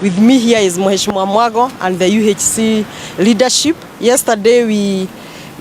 With me here is Mheshimiwa Mwago and the UHC leadership. Yesterday we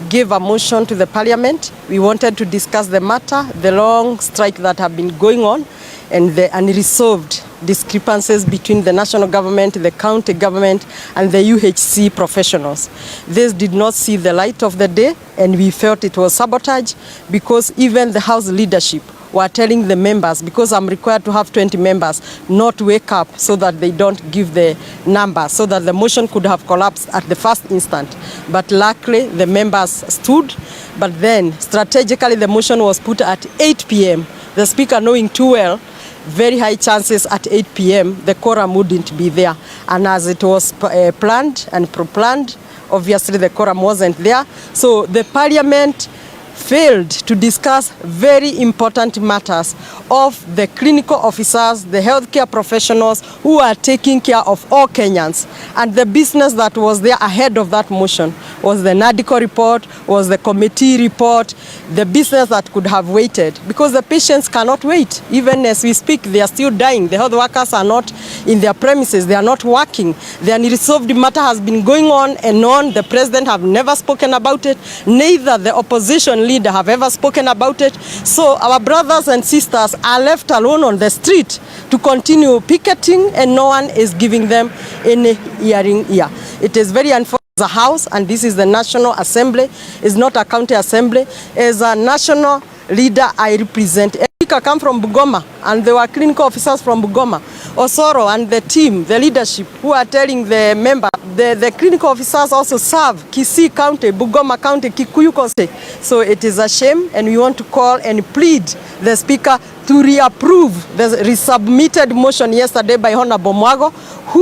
gave a motion to the parliament. We wanted to discuss the matter, the long strike that have been going on, and the unresolved discrepancies between the national government, the county government, and the UHC professionals. This did not see the light of the day, and we felt it was sabotage because even the House leadership were telling the members, because I'm required to have 20 members, not wake up so that they don't give the number, so that the motion could have collapsed at the first instant. But luckily, the members stood. But then, strategically, the motion was put at 8 p.m. The Speaker knowing too well, very high chances at 8 p.m. the quorum wouldn't be there. And as it was planned and pro-planned, obviously the quorum wasn't there. So the Parliament failed to discuss very important matters of the clinical officers, the healthcare professionals who are taking care of all Kenyans. And the business that was there ahead of that motion was the NADICO report, was the committee report, the business that could have waited, because the patients cannot wait. Even as we speak, they are still dying. The health workers are not in their premises, they are not working. The unresolved matter has been going on and on. The president have never spoken about it, neither the opposition leader have ever spoken about it. So our brothers and sisters are left alone on the street to continue picketing, and no one is giving them any hearing ear. It is very unfortunate. As a house, and this is the National Assembly, is not a county assembly. As a national leader, I represent. I come from Bugoma, and there were clinical officers from Bugoma. Osoro and the team, the leadership, who are telling the member, the clinical officers also serve Kisii County, Bugoma County, Kikuyu County. So it is a shame, and we want to call and plead the Speaker to reapprove the resubmitted motion yesterday by Honorable Mwago,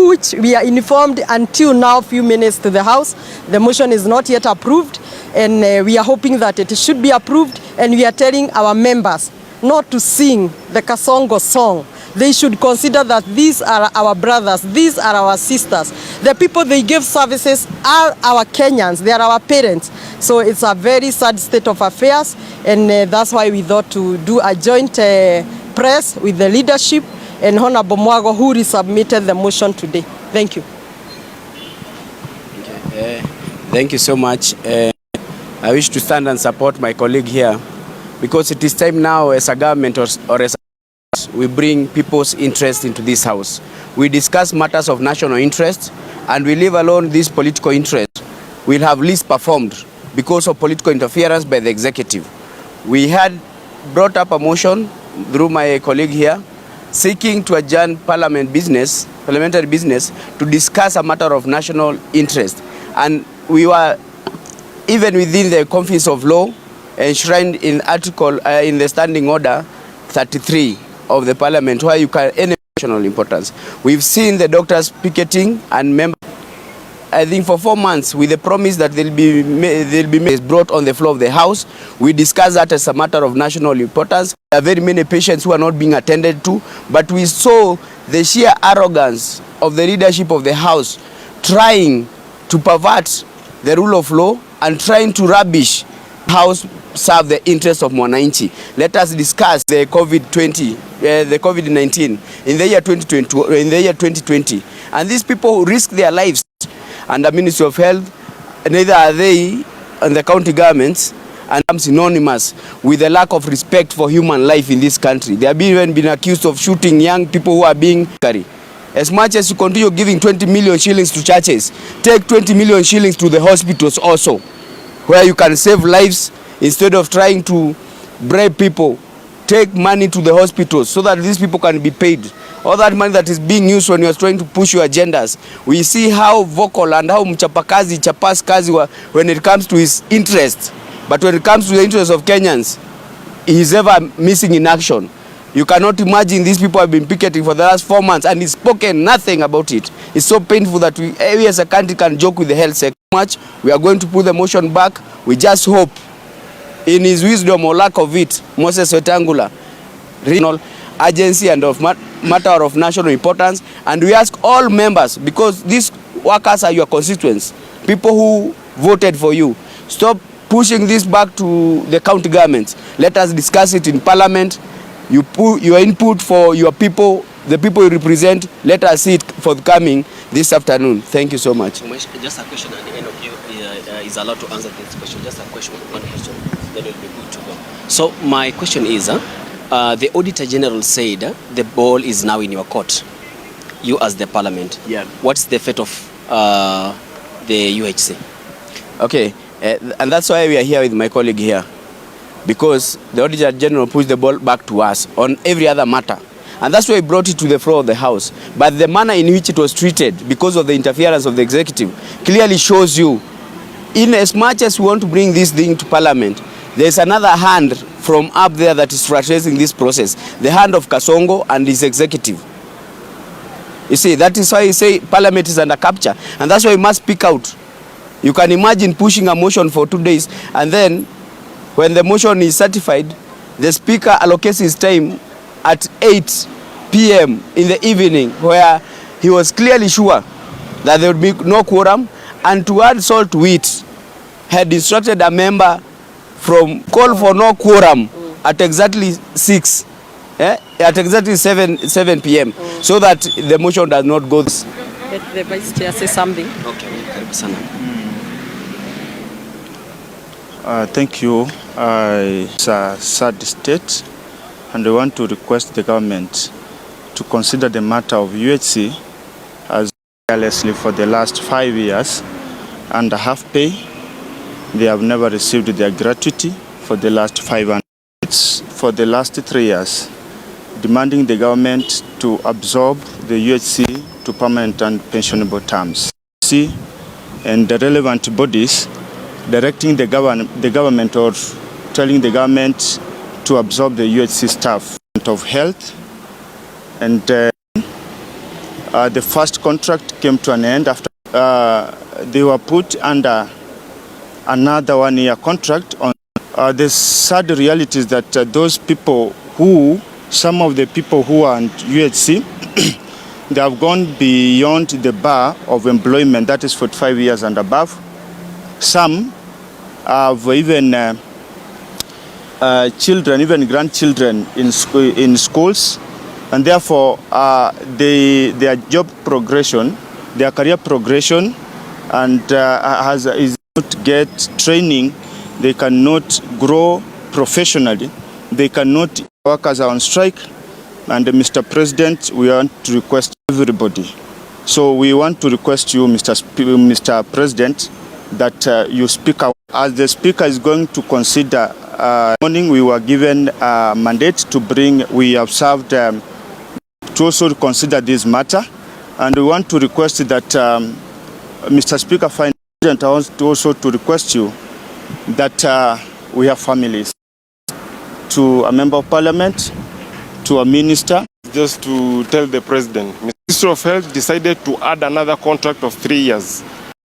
which we are informed until now, few minutes to the House. The motion is not yet approved, and we are hoping that it should be approved, and we are telling our members not to sing the Kasongo song. They should consider that these are our brothers, these are our sisters. The people they give services are our Kenyans, they are our parents. So it's a very sad state of affairs, and that's why we thought to do a joint press with the leadership and Honorable Mwago, who resubmitted the motion today. Thank you. Okay. Thank you so much. I wish to stand and support my colleague here, because it is time now as a government or as we bring people's interest into this house. We discuss matters of national interest, and we leave alone this political interest. We'll have least performed because of political interference by the executive. We had brought up a motion through my colleague here, seeking to adjourn parliamentary business to discuss a matter of national interest. And we were even within the confines of law enshrined in in the standing order 33 of the parliament, where you can any national importance. We've seen the doctors picketing and members, I think, for 4 months, with the promise that they'll be brought on the floor of the House. We discussed that as a matter of national importance. There are very many patients who are not being attended to, but we saw the sheer arrogance of the leadership of the House trying to pervert the rule of law and trying to rubbish House serve the interests of Mwananchi. Let us discuss the COVID-19 in the year 2020, and these people risk their lives. And the Ministry of Health, neither are they and the county governments, and I'm synonymous with the lack of respect for human life in this country. They have even been accused of shooting young people who are being carried. As much as you continue giving 20 million shillings to churches, take 20 million shillings to the hospitals also, where you can save lives. Instead of trying to bribe people, take money to the hospitals so that these people can be paid. All that money that is being used when you are trying to push your agendas. We see how vocal and how mchapakazi chapas kazi when it comes to his interest. But when it comes to the interest of Kenyans, he is ever missing in action. You cannot imagine these people have been picketing for the last 4 months and he's spoken nothing about it. It's so painful that we as a country can joke with the health sector much. We are going to put the motion back. We just hope, in his wisdom or lack of it, Moses Wetangula, regional agency and of matter of national importance, and we ask all members, because these workers are your constituents, people who voted for you, stop pushing this back to the county governments. Let us discuss it in parliament. You put your input for your people the people you represent, let us see it forthcoming this afternoon. Thank you so much. Just a question at the end of you is allowed to answer this question. Just a question, one question, then we'll be good to go. So my question is, the Auditor General said the ball is now in your court, you as the Parliament. Yeah. What's the fate of the UHC? Okay, and that's why we are here with my colleague here, because the Auditor General pushed the ball back to us on every other matter. And that's why we brought it to the floor of the House. But the manner in which it was treated, because of the interference of the executive, clearly shows you, in as much as we want to bring this thing to Parliament, there's another hand from up there that is frustrating this process, the hand of Kasongo and his executive. You see, that is why you say Parliament is under capture, and that's why we must speak out. You can imagine pushing a motion for 2 days, and then when the motion is certified, the Speaker allocates his time at 8 p.m. in the evening, where he was clearly sure that there would be no quorum, and to add salt to it, had instructed a member from call for no quorum at exactly 6, at exactly 7 p.m. so that the motion does not go. Let the Vice Chair say something. Okay, karibu sana. Thank you. It's a sad state, and I want to request the government to consider the matter of UHC as carelessly for the last 5 years under half pay. They have never received their gratuity for the last 5 years. It's for the last 3 years, demanding the government to absorb the UHC to permanent and pensionable terms. And the relevant bodies directing the government or telling the government to absorb the UHC staff of health. And the first contract came to an end after they were put under another 1-year contract. On the sad reality is that some of the people who are on UHC, they have gone beyond the bar of employment, that is 45 years and above. Some have even children, even grandchildren in schools, and therefore their job progression, their career progression, and is not get training. They cannot grow professionally. They cannot. Workers are on strike, and Mr. President, we want to request everybody. So we want to request you, Mr. President, that you speak out. As the Speaker is going to consider, morning we were given a mandate to bring, we have served to also consider this matter, and we want to request that, Mr. Speaker, I want also to request you that we have families. To a member of Parliament, to a minister. Just to tell the President, Ministry of Health decided to add another contract of 3 years.